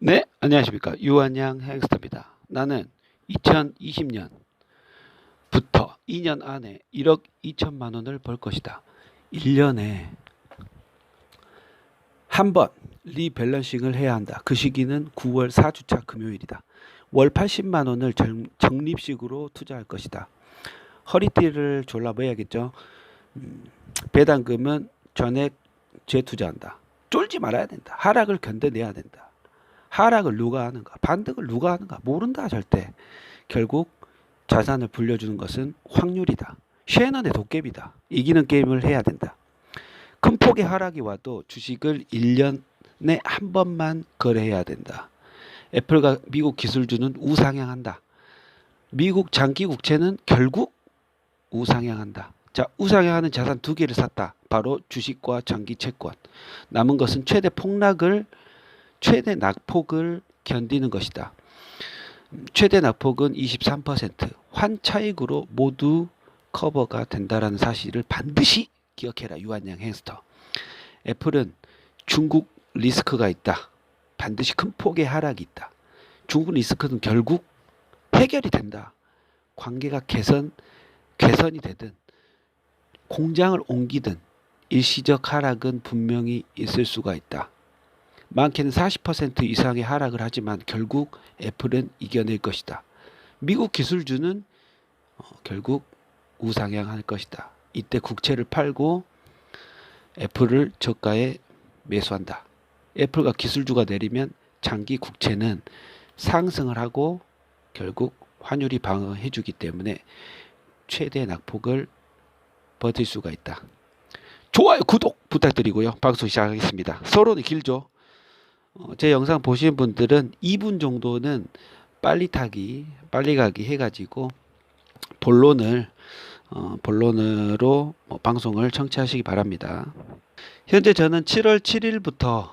네, 안녕하십니까. 유한양 행스터입니다. 나는 2020년부터 2년 안에 1억 2천만 원을 벌 것이다. 1년에 한 번 리밸런싱을 해야 한다. 그 시기는 9월 4주차 금요일이다. 월 80만 원을 적립식으로 투자할 것이다. 허리띠를 졸라매야겠죠. 배당금은 전액 재투자한다. 쫄지 말아야 된다. 하락을 견뎌내야 된다. 하락을 누가 하는가? 반등을 누가 하는가? 모른다 절대. 결국 자산을 불려주는 것은 확률이다. 셰넌의 도깨비다. 이기는 게임을 해야 된다. 큰 폭의 하락이 와도 주식을 1년에 한 번만 거래해야 된다. 애플과 미국 기술주는 우상향한다. 미국 장기 국채는 결국 우상향한다. 자, 우상향하는 자산 두 개를 샀다. 바로 주식과 장기 채권. 남은 것은 최대 낙폭을 견디는 것이다. 최대 낙폭은 23%, 환차익으로 모두 커버가 된다는 사실을 반드시 기억해라. 유한양 행스터. 애플은 중국 리스크가 있다. 반드시 큰 폭의 하락이 있다. 중국 리스크는 결국 해결이 된다. 관계가 개선이 되든 공장을 옮기든 일시적 하락은 분명히 있을 수가 있다. 많게는 40% 이상의 하락을 하지만 결국 애플은 이겨낼 것이다. 미국 기술주는 결국 우상향할 것이다. 이때 국채를 팔고 애플을 저가에 매수한다. 애플과 기술주가 내리면 장기 국채는 상승을 하고 결국 환율이 방어해주기 때문에 최대 낙폭을 버틸 수가 있다. 좋아요, 구독 부탁드리고요. 방송 시작하겠습니다. 서론이 길죠. 제 영상 보신 분들은 2분 정도는 빨리 가기 해가지고 본론으로 방송을 청취하시기 바랍니다. 현재 저는 7월 7일부터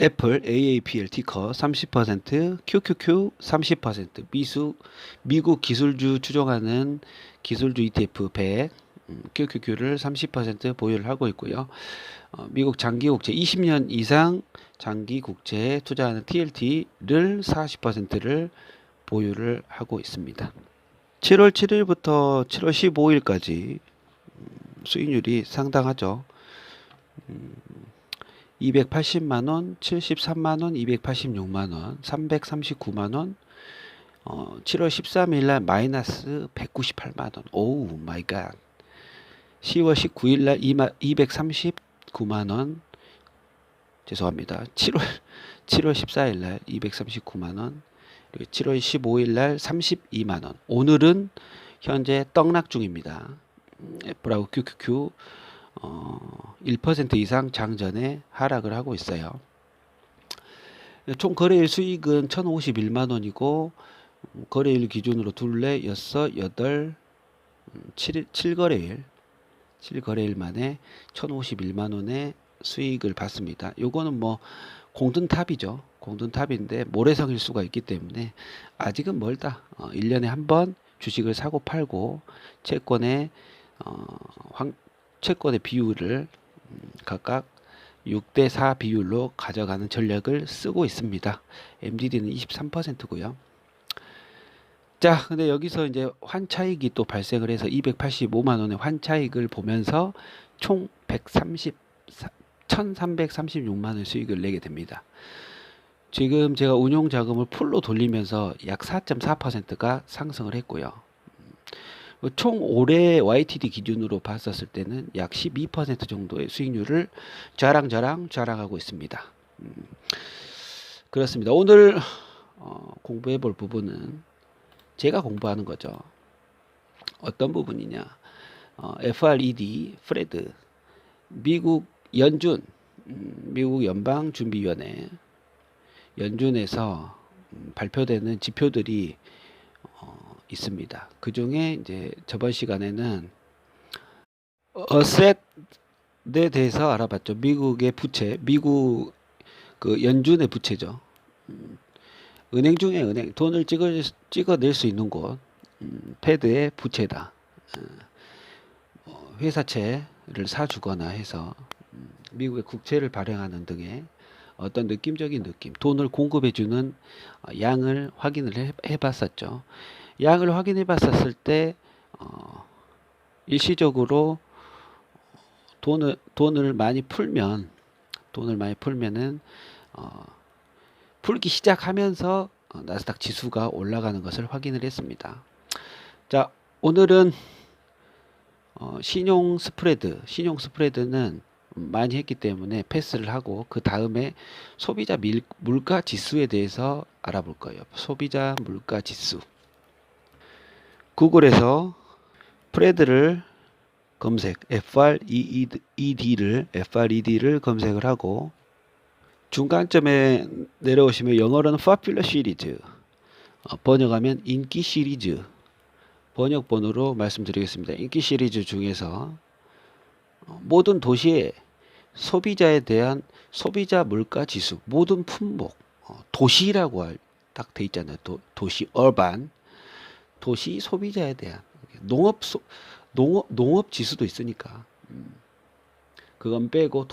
애플 AAPL 티커 30%, QQQ 30%, 미국 기술주 추종하는 기술주 ETF 100, QQQ를 30% 보유를 하고 있고요. 미국 장기국채 20년 이상 장기국채에 투자하는 TLT를 40%를 보유를 하고 있습니다. 7월 7일부터 7월 15일까지 수익률이 상당하죠. 280만원, 73만원, 286만원, 339만원, 7월 13일날 마이너스 198만원. 오우 마이 갓. 10월 19일날 239만원. 죄송합니다. 7월 14일날 239만원. 그리고 7월 15일날 32만원. 오늘은 현재 떡락 중입니다. 애플하고 QQQ 1% 이상 장전에 하락을 하고 있어요. 총 거래일 수익은 1,051만원이고 거래일 기준으로 둘레, 여섯, 여덟, 7거래일 만에 1,051만원의 수익을 받습니다. 요거는 뭐 공든탑이죠. 공든탑인데 모래성일 수가 있기 때문에 아직은 멀다. 1년에 한 번 주식을 사고 팔고 채권의 비율을 각각 6대4 비율로 가져가는 전략을 쓰고 있습니다. MDD는 23%고요. 자, 근데 여기서 이제 환차익이 또 발생을 해서 285만 원의 환차익을 보면서 총 1336만 원 수익을 내게 됩니다. 지금 제가 운용 자금을 풀로 돌리면서 약 4.4%가 상승을 했고요. 총 올해 YTD 기준으로 봤었을 때는 약 12% 정도의 수익률을 자랑하고 있습니다. 그렇습니다. 오늘 공부해 볼 부분은 제가 공부하는 거죠. 어떤 부분이냐? FRED, 프레드, 미국 연방준비위원회 연준에서 발표되는 지표들이 있습니다. 그 중에 이제 저번 시간에는 어셋에 대해서 알아봤죠. 미국의 부채, 미국 그 연준의 부채죠. 은행 중에 은행, 돈을 찍어낼 수 있는 곳, 패드의 부채다. 회사채를 사주거나 해서 미국의 국채를 발행하는 등의 어떤 느낌적인 느낌, 돈을 공급해주는 양을 확인을 해봤었죠. 양을 확인해 봤었을 때 일시적으로 돈을 많이 풀면 은 풀기 시작하면서 나스닥 지수가 올라가는 것을 확인을 했습니다. 자, 오늘은 신용 스프레드는 많이 했기 때문에 패스를 하고 그 다음에 소비자 물가 지수에 대해서 알아볼 거예요. 소비자 물가 지수. 구글에서 프레드를 검색, FRED를 검색을 하고 중간점에 내려오시면 영어로는 popular 시리즈, 번역하면 인기 시리즈, 번역본으로 말씀드리겠습니다. 인기 시리즈 중에서 모든 도시의 소비자에 대한 소비자 물가 지수, 모든 품목, 도시라고 딱 돼 있잖아요. 도시, urban, 도시 소비자에 대한 농업 지수도 있으니까 그건 빼고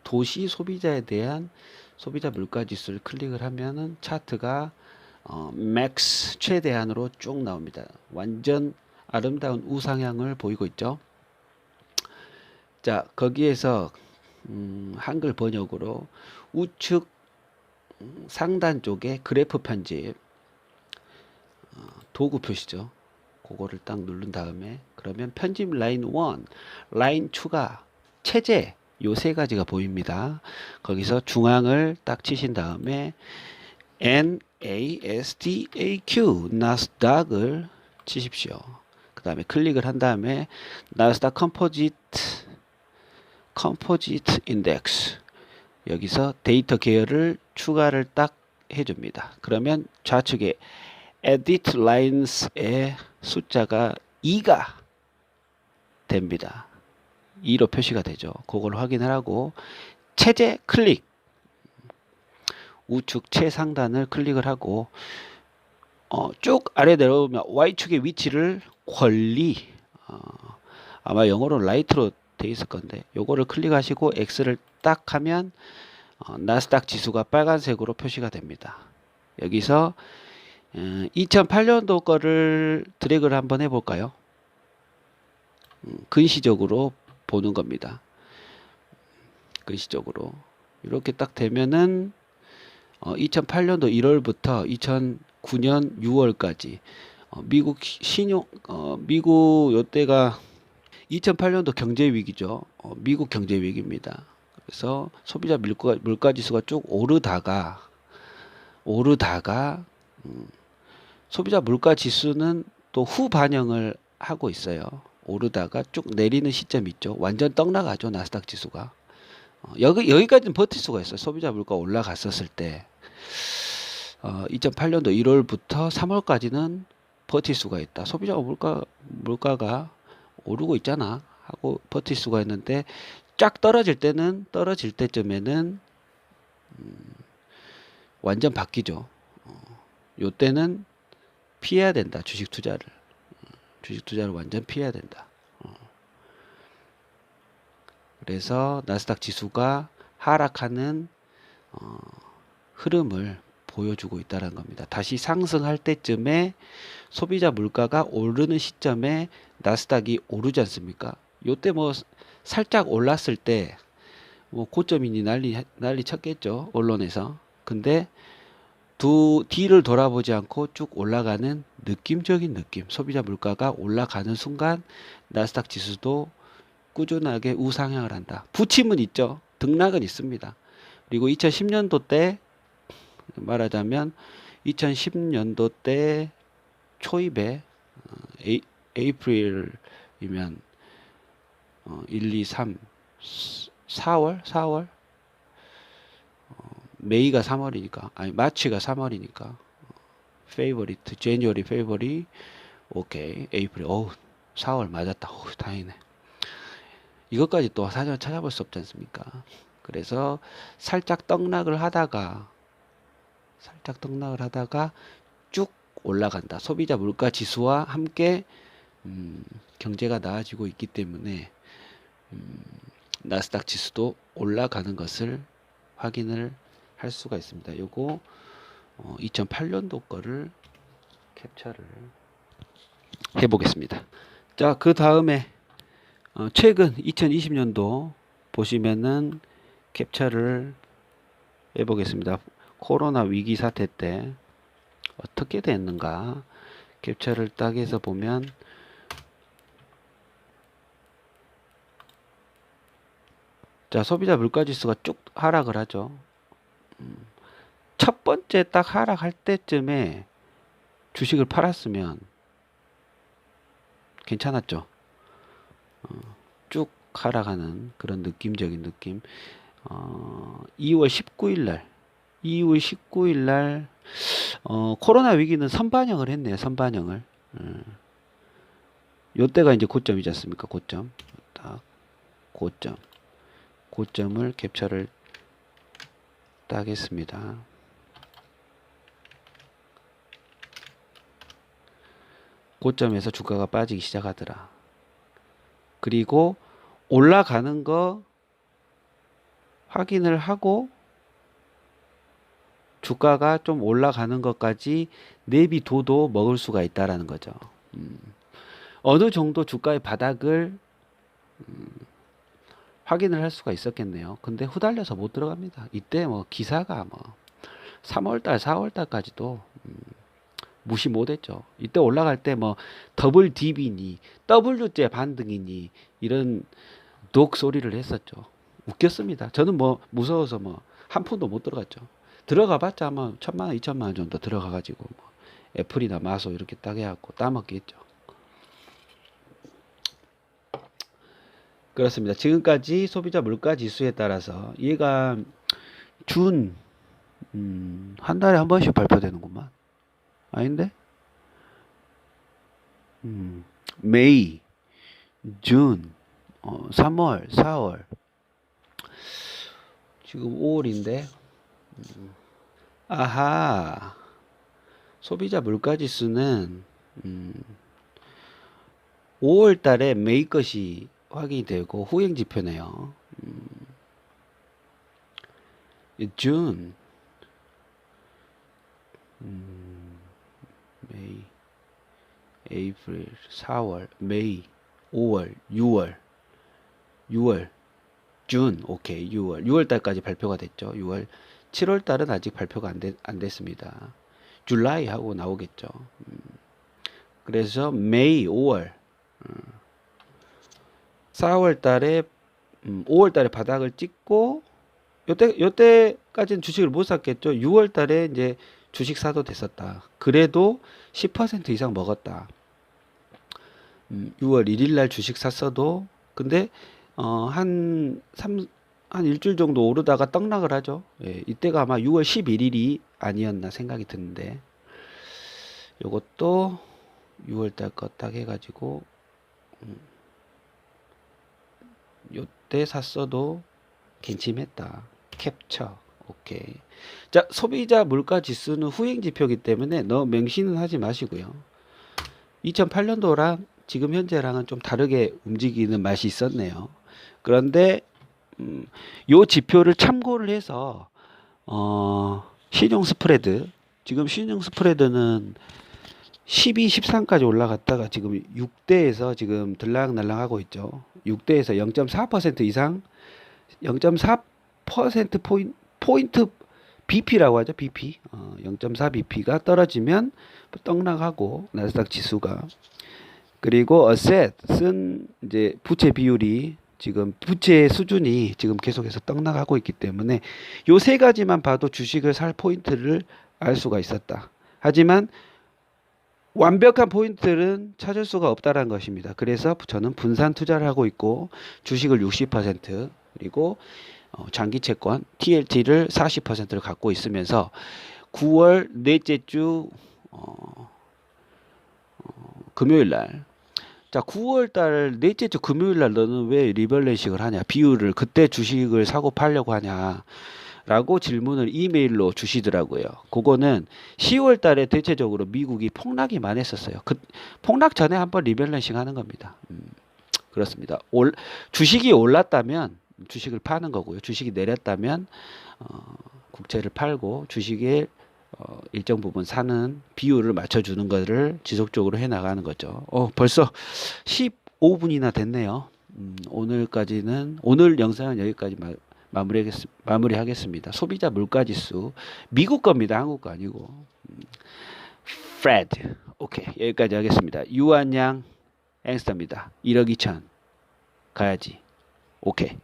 도시 소비자에 대한 소비자 물가 지수를 클릭을 하면은 차트가 맥스 최대한으로 쭉 나옵니다. 완전 아름다운 우상향을 보이고 있죠. 자, 거기에서 한글 번역으로 우측 상단 쪽에 그래프 편집 도구 표시죠. 그거를 딱 누른 다음에 그러면 편집 라인 1, 라인 추가, 체제 요 세 가지가 보입니다. 거기서 중앙을 딱 치신 다음에 NASDAQ 나스닥을 치십시오. 그 다음에 클릭을 한 다음에 나스닥 컴포지트 인덱스 여기서 데이터 계열을 추가를 딱 해줍니다. 그러면 좌측에 edit lines의 숫자가 2가 됩니다. 2로 표시가 되죠. 그걸 확인을 하고 체제 클릭 우측 최상단을 클릭을 하고 쭉 아래 내려오면 Y축의 위치를 권리 아마 영어로 라이트로 돼 있을 건데 요거를 클릭하시고 X를 딱 하면 나스닥 지수가 빨간색으로 표시가 됩니다. 여기서 2008년도 거를 드래그를 한번 해볼까요? 근시적으로 보는 겁니다. 근시적으로 이렇게 딱 되면은 2008년도 1월부터 2009년 6월까지 미국 요때가 2008년도 경제 위기죠. 미국 경제 위기입니다. 그래서 소비자 물가 지수가 쭉 오르다가 소비자 물가 지수는 또 후 반영을 하고 있어요. 오르다가 쭉 내리는 시점이 있죠. 완전 떡 나가죠. 나스닥 지수가. 여기까지는 버틸 수가 있어요. 소비자 물가 올라갔었을 때 2008년도 1월부터 3월까지는 버틸 수가 있다. 소비자 물가가 오르고 있잖아 하고 버틸 수가 있는데 쫙 떨어질 때쯤에는 완전 바뀌죠. 요때는 피해야 된다. 주식 투자를 완전 피해야 된다. 그래서 나스닥 지수가 하락하는 흐름을 보여주고 있다는 겁니다. 다시 상승할 때쯤에 소비자 물가가 오르는 시점에 나스닥이 오르지 않습니까? 요때 뭐 살짝 올랐을 때 뭐 고점이니 난리 쳤겠죠. 언론에서. 근데 뒤를 돌아보지 않고 쭉 올라가는 느낌적인 느낌. 소비자 물가가 올라가는 순간 나스닥 지수도 꾸준하게 우상향을 한다. 부침은 있죠. 등락은 있습니다. 그리고 2010년도 때 말하자면 2010년도 때 초입에 에이프릴이면 1, 2, 3, 4월 메이가 3월이니까 아니 마치가 3월이니까 페이버리트 제니어리 페이버리 오케이 에이프릴 4월 맞았다. 다행이네. 이것까지 또 사전 찾아볼 수 없지 않습니까? 그래서 살짝 떡락을 하다가 쭉 올라간다. 소비자 물가 지수와 함께 경제가 나아지고 있기 때문에 나스닥 지수도 올라가는 것을 확인을 할 수가 있습니다. 요거 2008년도 거를 캡처를 해 보겠습니다. 자, 그 다음에 최근 2020년도 보시면은 캡처를 해 보겠습니다. 코로나 위기 사태 때 어떻게 됐는가 캡처를 딱 해서 보면, 자, 소비자 물가지수가 쭉 하락을 하죠. 첫 번째 딱 하락할 때쯤에 주식을 팔았으면 괜찮았죠. 쭉 하락하는 그런 느낌적인 느낌. 2월 19일 날, 코로나 위기는 선반영을 했네요. 선반영을. 요때가 이제 고점이지 않습니까? 고점. 딱 고점을 캡처를 딱 했습니다. 고점에서 주가가 빠지기 시작하더라. 그리고 올라가는 거 확인을 하고 주가가 좀 올라가는 것까지 내비둬도 먹을 수가 있다라는 거죠. 어느 정도 주가의 바닥을 확인을 할 수가 있었겠네요. 근데 후달려서 못 들어갑니다. 이때 뭐 기사가 뭐 3월달, 4월달까지도 무시 못했죠. 이때 올라갈 때 뭐 더블 딥이니 W자 반등이니 이런 독 소리를 했었죠. 웃겼습니다. 저는 뭐 무서워서 뭐 한 푼도 못 들어갔죠. 들어가봤자 뭐 1,000만 원, 2,000만 원 정도 들어가가지고 뭐 애플이나 마소 이렇게 딱 해갖고 따먹기 했죠. 그렇습니다. 지금까지 소비자 물가 지수에 따라서 얘가 한 달에 한 번씩 발표되는구만. 아닌데? 메이, 준, 3월, 4월. 지금 5월인데. 아하. 소비자 물가 지수는 5월 달에 메이 것이 확인이 되고 후행 지표네요. 준, 메이, 에이프릴, 4월, 메이, 5월, 6월, 준, 오케이, 6월 달까지 발표가 됐죠. 7월 달은 아직 발표가 안 됐습니다. 줄라이 하고 나오겠죠. 그래서 메이, 5월, 4월 달에 5월 달에 바닥을 찍고 요때까지는 주식을 못 샀겠죠. 6월 달에 이제 주식 사도 됐었다. 그래도 10% 이상 먹었다. 6월 1일 날 주식 샀어도 근데 한 일주일 정도 오르다가 떡락을 하죠. 예, 이때가 아마 6월 11일이 아니었나 생각이 드는데 요것도 6월 달 거 딱 해가지고 요때 샀어도 괜찮했다. 캡처. 오케이. 자, 소비자 물가 지수는 후행 지표이기 때문에 너무 맹신은 하지 마시고요. 2008년도랑 지금 현재랑은 좀 다르게 움직이는 맛이 있었네요. 그런데 요 지표를 참고를 해서 신용 스프레드, 지금 신용 스프레드는 12, 13까지 올라갔다가 지금 6대에서 지금 들락날락 하고 있죠. 6대에서 0.4% 이상, 0.4% 포인트 BP라고 하죠. BP. 0.4 BP가 떨어지면 떡락하고 나스닥 지수가. 그리고 어셋은 이제 부채 비율이 지금 부채 수준이 지금 계속해서 떡락하고 있기 때문에 요 세 가지만 봐도 주식을 살 포인트를 알 수가 있었다. 하지만 완벽한 포인트는 찾을 수가 없다는 것입니다. 그래서 저는 분산 투자를 하고 있고 주식을 60% 그리고 장기 채권 TLT를 40%를 갖고 있으면서 9월 넷째 주 금요일 날, 자 9월 달 넷째 주 금요일 날 너는 왜 리밸런싱을 하냐, 비율을 그때 주식을 사고 팔려고 하냐 라고 질문을 이메일로 주시더라고요. 그거는 10월 달에 대체적으로 미국이 폭락이 많이 했었어요. 그 폭락 전에 한번 리밸런싱 하는 겁니다. 그렇습니다. 주식이 올랐다면 주식을 파는 거고요. 주식이 내렸다면 국채를 팔고 주식에 일정 부분 사는 비율을 맞춰주는 것을 지속적으로 해 나가는 거죠. 벌써 15분이나 됐네요. 오늘 영상은 여기까지 마무리하겠습니다. 소비자 물가지수 미국 겁니다. 한국 거 아니고. 프레드. 오케이. 여기까지 하겠습니다. 유한양 앵스터입니다. 1억 2천 가야지. 오케이.